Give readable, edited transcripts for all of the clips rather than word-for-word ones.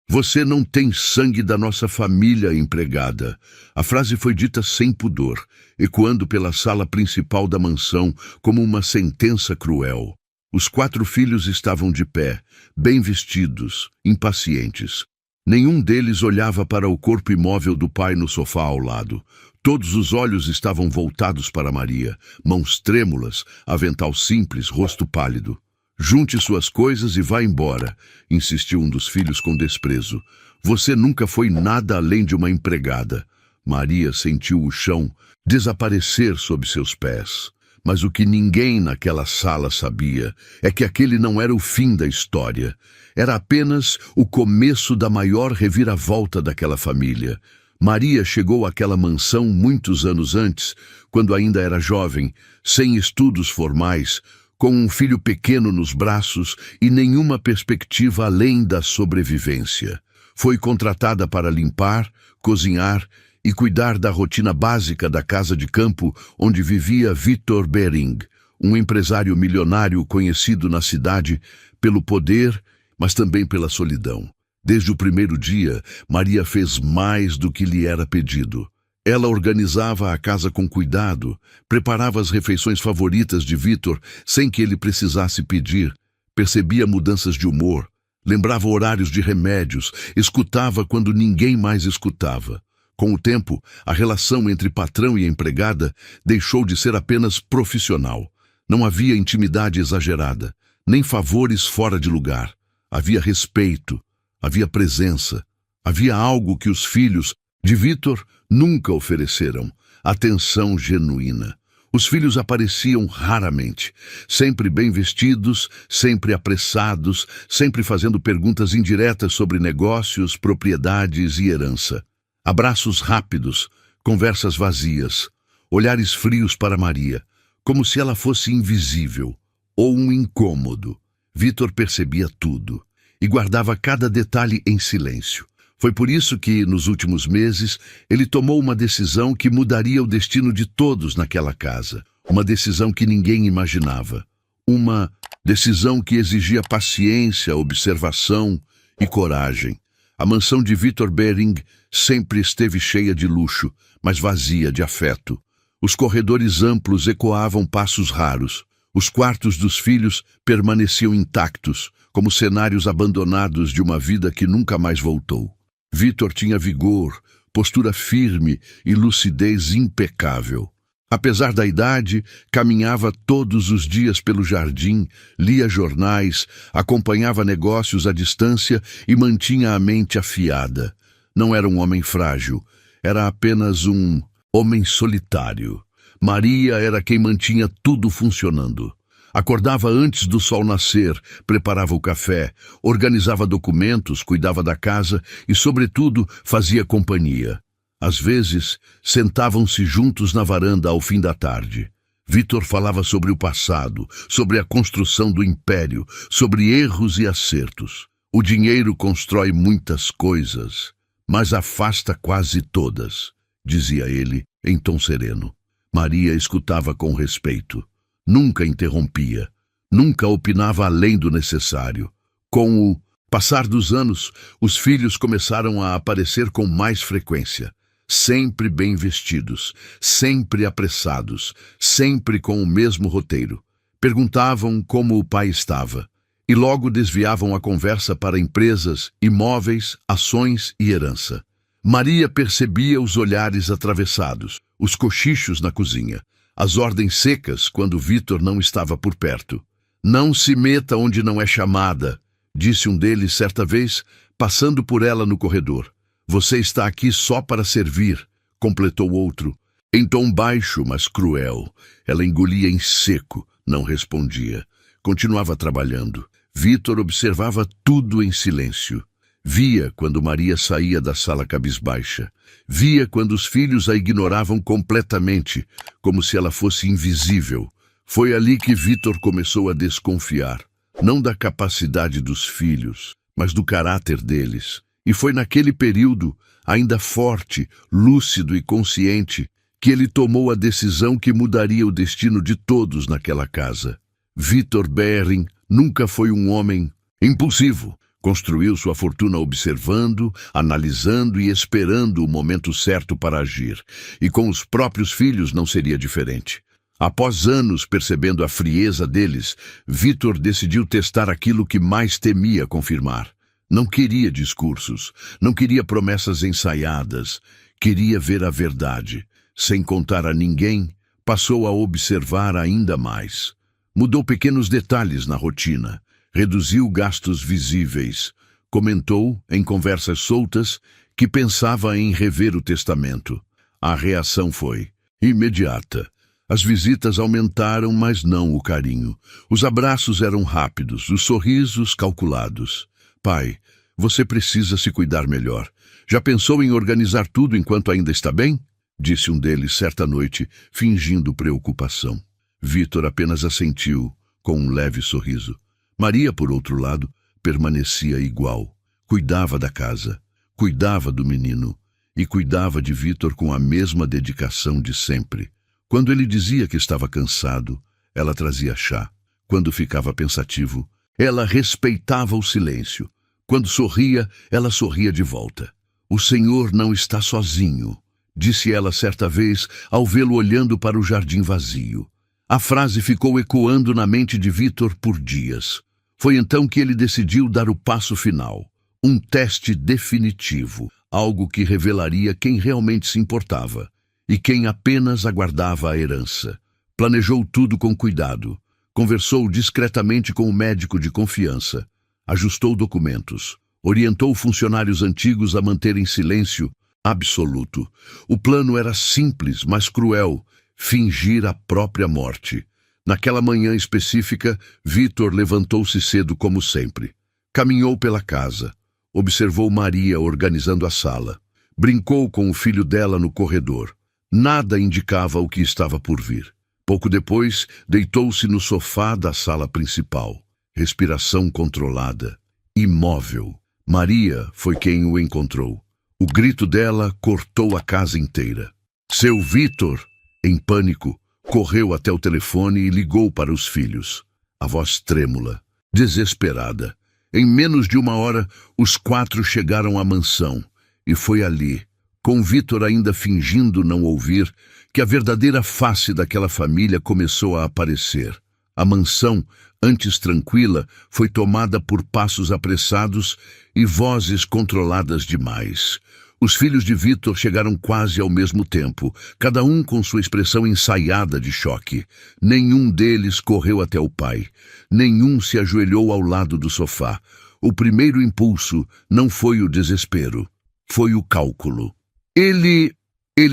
Você não tem sangue da nossa família, empregada. A frase foi dita sem pudor, ecoando pela sala principal da mansão como uma sentença cruel. Os 4 filhos estavam de pé, bem vestidos, impacientes. Nenhum deles olhava para o corpo imóvel do pai no sofá ao lado. Todos os olhos estavam voltados para Maria, mãos trêmulas, avental simples, rosto pálido. Junte suas coisas e vá embora, insistiu um dos filhos com desprezo. Você nunca foi nada além de uma empregada. Maria sentiu o chão desaparecer sob seus pés. Mas o que ninguém naquela sala sabia é que aquele não era o fim da história. Era apenas o começo da maior reviravolta daquela família. Maria chegou àquela mansão muitos anos antes, quando ainda era jovem, sem estudos formais, com um filho pequeno nos braços e nenhuma perspectiva além da sobrevivência. Foi contratada para limpar, cozinhar e cuidar da rotina básica da casa de campo onde vivia Victor Bering, um empresário milionário conhecido na cidade pelo poder, mas também pela solidão. Desde o primeiro dia, Maria fez mais do que lhe era pedido. Ela organizava a casa com cuidado, preparava as refeições favoritas de Victor sem que ele precisasse pedir, percebia mudanças de humor, lembrava horários de remédios, escutava quando ninguém mais escutava. Com o tempo, a relação entre patrão e empregada deixou de ser apenas profissional. Não havia intimidade exagerada, nem favores fora de lugar. Havia respeito, havia presença, havia algo que os filhos de Victor nunca ofereceram: atenção genuína. Os filhos apareciam raramente, sempre bem vestidos, sempre apressados, sempre fazendo perguntas indiretas sobre negócios, propriedades e herança. Abraços rápidos, conversas vazias, olhares frios para Maria, como se ela fosse invisível ou um incômodo. Victor percebia tudo e guardava cada detalhe em silêncio. Foi por isso que, nos últimos meses, ele tomou uma decisão que mudaria o destino de todos naquela casa. Uma decisão que ninguém imaginava. Uma decisão que exigia paciência, observação e coragem. A mansão de Victor Bering sempre esteve cheia de luxo, mas vazia de afeto. Os corredores amplos ecoavam passos raros. Os quartos dos filhos permaneciam intactos, como cenários abandonados de uma vida que nunca mais voltou. Victor tinha vigor, postura firme e lucidez impecável. Apesar da idade, caminhava todos os dias pelo jardim, lia jornais, acompanhava negócios à distância e mantinha a mente afiada. Não era um homem frágil, era apenas um homem solitário. Maria era quem mantinha tudo funcionando. Acordava antes do sol nascer, preparava o café, organizava documentos, cuidava da casa e, sobretudo, fazia companhia. Às vezes, sentavam-se juntos na varanda ao fim da tarde. Victor falava sobre o passado, sobre a construção do império, sobre erros e acertos. O dinheiro constrói muitas coisas, mas afasta quase todas, dizia ele em tom sereno. Maria escutava com respeito. Nunca interrompia, nunca opinava além do necessário. Com o passar dos anos, os filhos começaram a aparecer com mais frequência. Sempre bem vestidos, sempre apressados, sempre com o mesmo roteiro. Perguntavam como o pai estava e logo desviavam a conversa para empresas, imóveis, ações e herança. Maria percebia os olhares atravessados, os cochichos na cozinha, as ordens secas quando Victor não estava por perto. Não se meta onde não é chamada, disse um deles certa vez, passando por ela no corredor. Você está aqui só para servir, completou outro. Em tom baixo, mas cruel. Ela engolia em seco, não respondia. Continuava trabalhando. Victor observava tudo em silêncio. Via quando Maria saía da sala cabisbaixa. Via quando os filhos a ignoravam completamente, como se ela fosse invisível. Foi ali que Victor começou a desconfiar, não da capacidade dos filhos, mas do caráter deles. E foi naquele período, ainda forte, lúcido e consciente, que ele tomou a decisão que mudaria o destino de todos naquela casa. Victor Bering nunca foi um homem impulsivo. Construiu sua fortuna observando, analisando e esperando o momento certo para agir. E com os próprios filhos não seria diferente. Após anos percebendo a frieza deles, Vítor decidiu testar aquilo que mais temia confirmar. Não queria discursos, não queria promessas ensaiadas, queria ver a verdade. Sem contar a ninguém, passou a observar ainda mais. Mudou pequenos detalhes na rotina, reduziu gastos visíveis, comentou, em conversas soltas, que pensava em rever o testamento. A reação foi imediata. As visitas aumentaram, mas não o carinho. Os abraços eram rápidos, os sorrisos calculados. Pai, você precisa se cuidar melhor. Já pensou em organizar tudo enquanto ainda está bem? Disse um deles certa noite, fingindo preocupação. Vítor apenas assentiu, com um leve sorriso. Maria, por outro lado, permanecia igual. Cuidava da casa, cuidava do menino e cuidava de Vítor com a mesma dedicação de sempre. Quando ele dizia que estava cansado, ela trazia chá. Quando ficava pensativo, ela respeitava o silêncio. Quando sorria, ela sorria de volta. O Senhor não está sozinho, disse ela certa vez ao vê-lo olhando para o jardim vazio. A frase ficou ecoando na mente de Vítor por dias. Foi então que ele decidiu dar o passo final. Um teste definitivo, algo que revelaria quem realmente se importava e quem apenas aguardava a herança. Planejou tudo com cuidado. Conversou discretamente com o médico de confiança. Ajustou documentos. Orientou funcionários antigos a manterem silêncio absoluto. O plano era simples, mas cruel: fingir a própria morte. Naquela manhã específica, Vítor levantou-se cedo como sempre. Caminhou pela casa. Observou Maria organizando a sala. Brincou com o filho dela no corredor. Nada indicava o que estava por vir. Pouco depois, deitou-se no sofá da sala principal. Respiração controlada. Imóvel. Maria foi quem o encontrou. O grito dela cortou a casa inteira. Seu Vítor, em pânico, correu até o telefone e ligou para os filhos. A voz trêmula, desesperada. Em menos de 1 hora, os 4 chegaram à mansão. E foi ali, com Vítor ainda fingindo não ouvir, que a verdadeira face daquela família começou a aparecer. A mansão, antes tranquila, foi tomada por passos apressados e vozes controladas demais. Os filhos de Vítor chegaram quase ao mesmo tempo, cada um com sua expressão ensaiada de choque. Nenhum deles correu até o pai. Nenhum se ajoelhou ao lado do sofá. O primeiro impulso não foi o desespero, foi o cálculo. Ele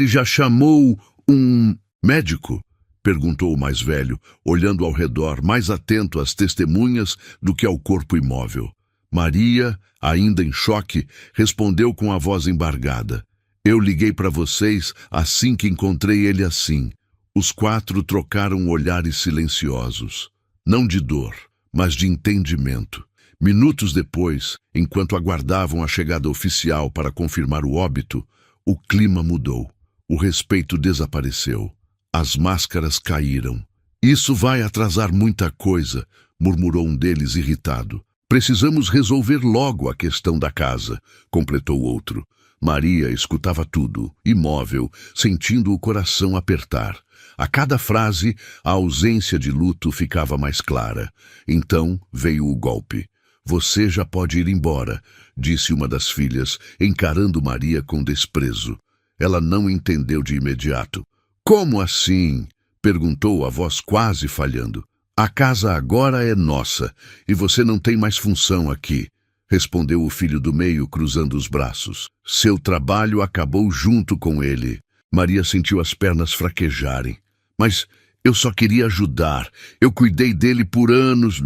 já chamou um médico? Perguntou o mais velho, olhando ao redor, mais atento às testemunhas do que ao corpo imóvel. Maria, ainda em choque, respondeu com a voz embargada. Eu liguei para vocês assim que encontrei ele assim. Os 4 trocaram olhares silenciosos. Não de dor, mas de entendimento. Minutos depois, enquanto aguardavam a chegada oficial para confirmar o óbito, o clima mudou. O respeito desapareceu. As máscaras caíram. Isso vai atrasar muita coisa, murmurou um deles irritado. Precisamos resolver logo a questão da casa, completou outro. Maria escutava tudo, imóvel, sentindo o coração apertar. A cada frase, a ausência de luto ficava mais clara. Então veio o golpe. Você já pode ir embora, disse uma das filhas, encarando Maria com desprezo. Ela não entendeu de imediato. Como assim? Perguntou a voz quase falhando. A casa agora é nossa, e você não tem mais função aqui, respondeu o filho do meio, cruzando os braços. Seu trabalho acabou junto com ele. Maria sentiu as pernas fraquejarem. Mas eu só queria ajudar. Eu cuidei dele por anos.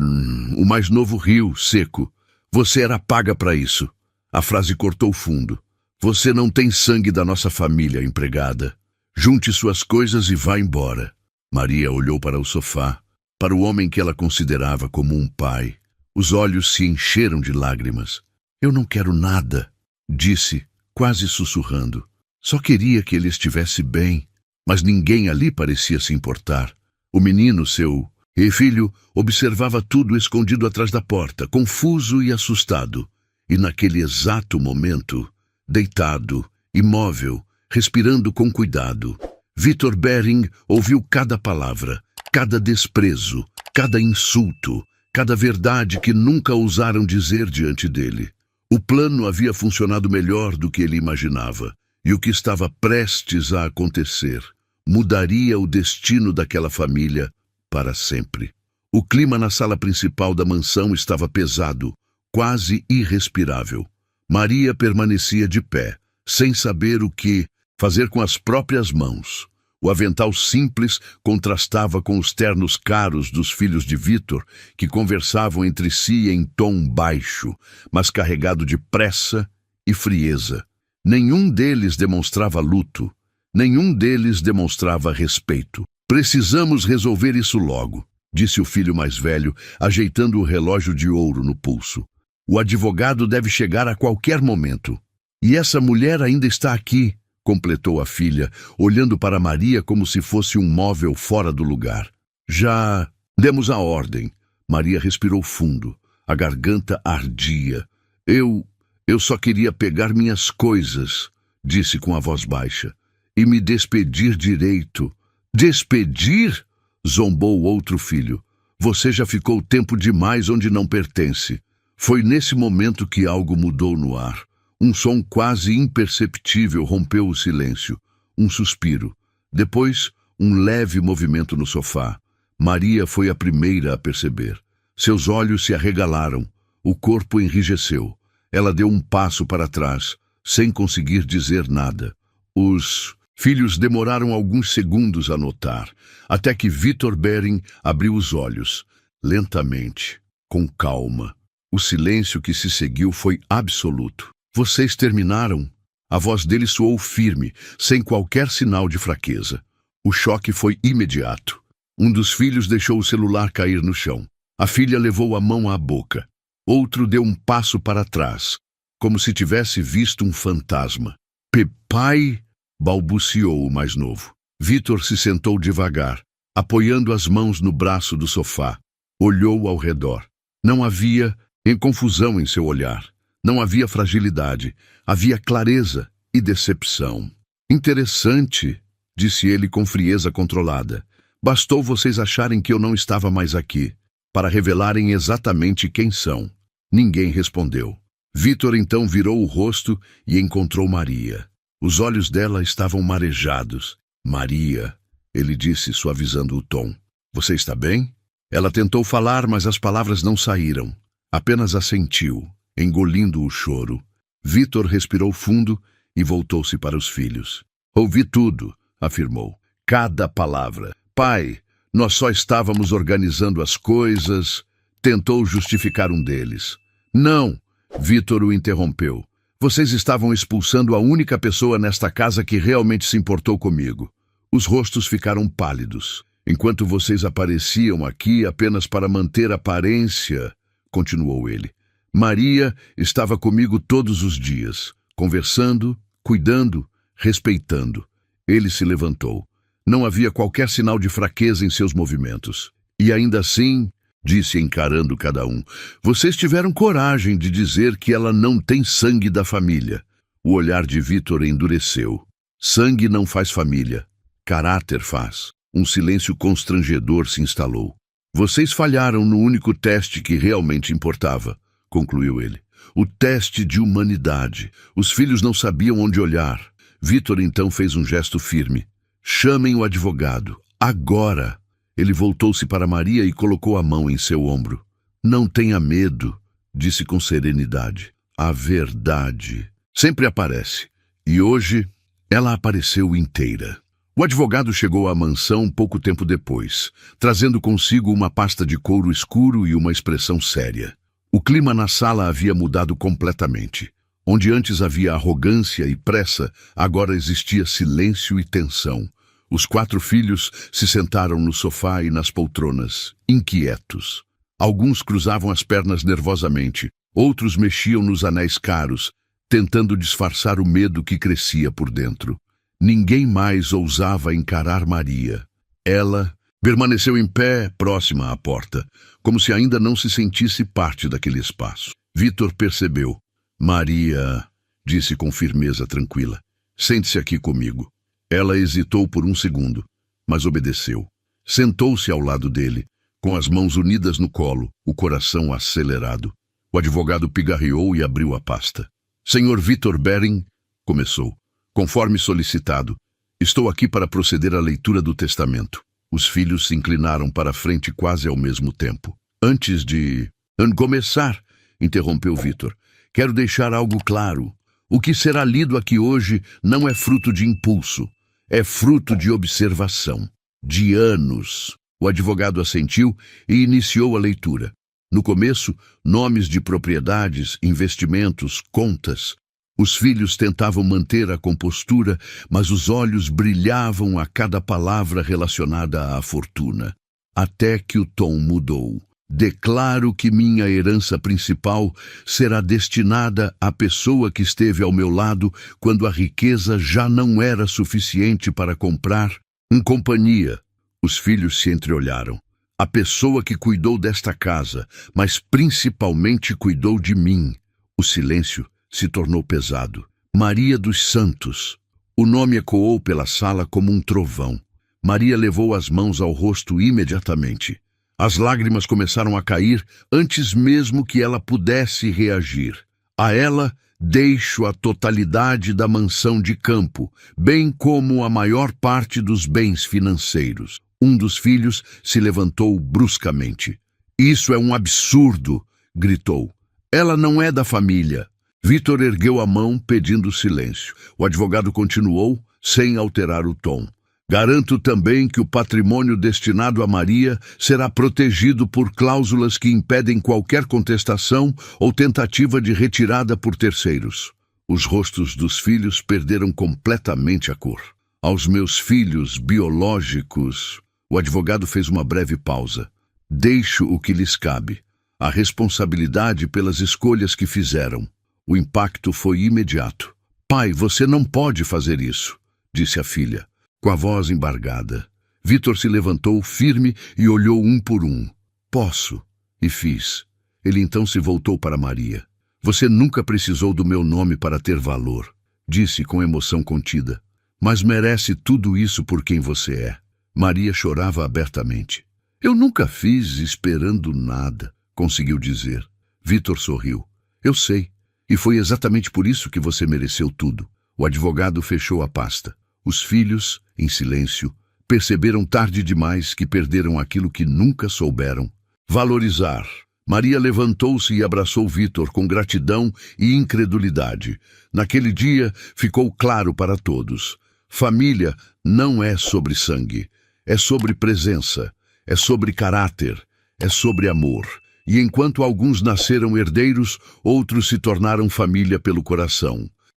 O mais novo riu, seco. Você era paga para isso. A frase cortou fundo. Você não tem sangue da nossa família, empregada. Junte suas coisas e vá embora. Maria olhou para o sofá, para o homem que ela considerava como um pai. Os olhos se encheram de lágrimas. Eu não quero nada, disse, quase sussurrando. Só queria que ele estivesse bem, mas ninguém ali parecia se importar. O menino, seu E filho observava tudo escondido atrás da porta, confuso e assustado. E naquele exato momento, deitado, imóvel, respirando com cuidado, Victor Bering ouviu cada palavra, cada desprezo, cada insulto, cada verdade que nunca ousaram dizer diante dele. O plano havia funcionado melhor do que ele imaginava, e o que estava prestes a acontecer mudaria o destino daquela família para sempre. O clima na sala principal da mansão estava pesado, quase irrespirável. Maria permanecia de pé, sem saber o que fazer com as próprias mãos. O avental simples contrastava com os ternos caros dos filhos de Victor, que conversavam entre si em tom baixo, mas carregado de pressa e frieza. Nenhum deles demonstrava luto, nenhum deles demonstrava respeito. Precisamos resolver isso logo, disse o filho mais velho, ajeitando o relógio de ouro no pulso. O advogado deve chegar a qualquer momento. E essa mulher ainda está aqui, completou a filha, olhando para Maria como se fosse um móvel fora do lugar. Já demos a ordem. Maria respirou fundo. A garganta ardia. Eu só queria pegar minhas coisas, disse com a voz baixa, e me despedir direito. Despedir? Zombou o outro filho. Você já ficou tempo demais onde não pertence. Foi nesse momento que algo mudou no ar. Um som quase imperceptível rompeu o silêncio. Um suspiro. Depois, um leve movimento no sofá. Maria foi a primeira a perceber. Seus olhos se arregalaram. O corpo enrijeceu. Ela deu um passo para trás, sem conseguir dizer nada. Os filhos demoraram alguns segundos a notar, até que Victor Bering abriu os olhos, lentamente, com calma. O silêncio que se seguiu foi absoluto. Vocês terminaram? A voz dele soou firme, sem qualquer sinal de fraqueza. O choque foi imediato. Um dos filhos deixou o celular cair no chão. A filha levou a mão à boca. Outro deu um passo para trás, como se tivesse visto um fantasma. Pai, balbuciou o mais novo. Victor se sentou devagar, apoiando as mãos no braço do sofá. Olhou ao redor. Não havia confusão em seu olhar. Não havia fragilidade. Havia clareza e decepção. Interessante, disse ele com frieza controlada. Bastou vocês acharem que eu não estava mais aqui, para revelarem exatamente quem são. Ninguém respondeu. Victor então virou o rosto e encontrou Maria. Os olhos dela estavam marejados. Maria, ele disse, suavizando o tom. Você está bem? Ela tentou falar, mas as palavras não saíram. Apenas assentiu, engolindo o choro. Victor respirou fundo e voltou-se para os filhos. Ouvi tudo, afirmou. Cada palavra. Pai, nós só estávamos organizando as coisas. Tentou justificar um deles. Não, Victor o interrompeu. Vocês estavam expulsando a única pessoa nesta casa que realmente se importou comigo. Os rostos ficaram pálidos. Enquanto vocês apareciam aqui apenas para manter aparência, continuou ele. Maria estava comigo todos os dias, conversando, cuidando, respeitando. Ele se levantou. Não havia qualquer sinal de fraqueza em seus movimentos. E ainda assim, disse encarando cada um, vocês tiveram coragem de dizer que ela não tem sangue da família. O olhar de Victor endureceu. Sangue não faz família. Caráter faz. Um silêncio constrangedor se instalou. Vocês falharam no único teste que realmente importava, concluiu ele. O teste de humanidade. Os filhos não sabiam onde olhar. Victor então fez um gesto firme. Chamem o advogado. Agora! Ele voltou-se para Maria e colocou a mão em seu ombro. Não tenha medo, disse com serenidade. A verdade sempre aparece. E hoje ela apareceu inteira. O advogado chegou à mansão pouco tempo depois, trazendo consigo uma pasta de couro escuro e uma expressão séria. O clima na sala havia mudado completamente. Onde antes havia arrogância e pressa, agora existia silêncio e tensão. Os 4 filhos se sentaram no sofá e nas poltronas, inquietos. Alguns cruzavam as pernas nervosamente, outros mexiam nos anéis caros, tentando disfarçar o medo que crescia por dentro. Ninguém mais ousava encarar Maria. Ela Permaneceu em pé, próxima à porta, como se ainda não se sentisse parte daquele espaço. Vitor percebeu. Maria, disse com firmeza tranquila, sente-se aqui comigo. Ela hesitou por um segundo, mas obedeceu. Sentou-se ao lado dele, com as mãos unidas no colo, o coração acelerado. O advogado pigarreou e abriu a pasta. Senhor Vitor Bering, começou, conforme solicitado, estou aqui para proceder à leitura do testamento. Os filhos se inclinaram para a frente quase ao mesmo tempo. Antes de começar, interrompeu Vitor, quero deixar algo claro. O que será lido aqui hoje não é fruto de impulso, é fruto de observação, de anos. O advogado assentiu e iniciou a leitura. No começo, nomes de propriedades, investimentos, contas. Os filhos tentavam manter a compostura, mas os olhos brilhavam a cada palavra relacionada à fortuna. Até que o tom mudou. Declaro que minha herança principal será destinada à pessoa que esteve ao meu lado quando a riqueza já não era suficiente para comprar companhia. Os filhos se entreolharam. A pessoa que cuidou desta casa, mas principalmente cuidou de mim. O silêncio se tornou pesado. Maria dos Santos. O nome ecoou pela sala como um trovão. Maria levou as mãos ao rosto imediatamente. As lágrimas começaram a cair antes mesmo que ela pudesse reagir. A ela deixo a totalidade da mansão de campo, bem como a maior parte dos bens financeiros. Um dos filhos se levantou bruscamente. Isso é um absurdo, gritou. Ela não é da família. Vitor ergueu a mão pedindo silêncio. O advogado continuou, sem alterar o tom. Garanto também que o patrimônio destinado a Maria será protegido por cláusulas que impedem qualquer contestação ou tentativa de retirada por terceiros. Os rostos dos filhos perderam completamente a cor. Aos meus filhos biológicos, o advogado fez uma breve pausa. Deixo o que lhes cabe, a responsabilidade pelas escolhas que fizeram. O impacto foi imediato. Pai, você não pode fazer isso, disse a filha, com a voz embargada. Vitor se levantou firme e olhou um por um. Posso. E fiz. Ele então se voltou para Maria. Você nunca precisou do meu nome para ter valor, disse com emoção contida. Mas merece tudo isso por quem você é. Maria chorava abertamente. Eu nunca fiz esperando nada, conseguiu dizer. Vitor sorriu. Eu sei. E foi exatamente por isso que você mereceu tudo. O advogado fechou a pasta. Os filhos, em silêncio, perceberam tarde demais que perderam aquilo que nunca souberam. Valorizar. Maria levantou-se e abraçou Vitor com gratidão e incredulidade. Naquele dia ficou claro para todos. Família não é sobre sangue. É sobre presença. É sobre caráter. É sobre amor. E enquanto alguns nasceram herdeiros, outros se tornaram família pelo coração.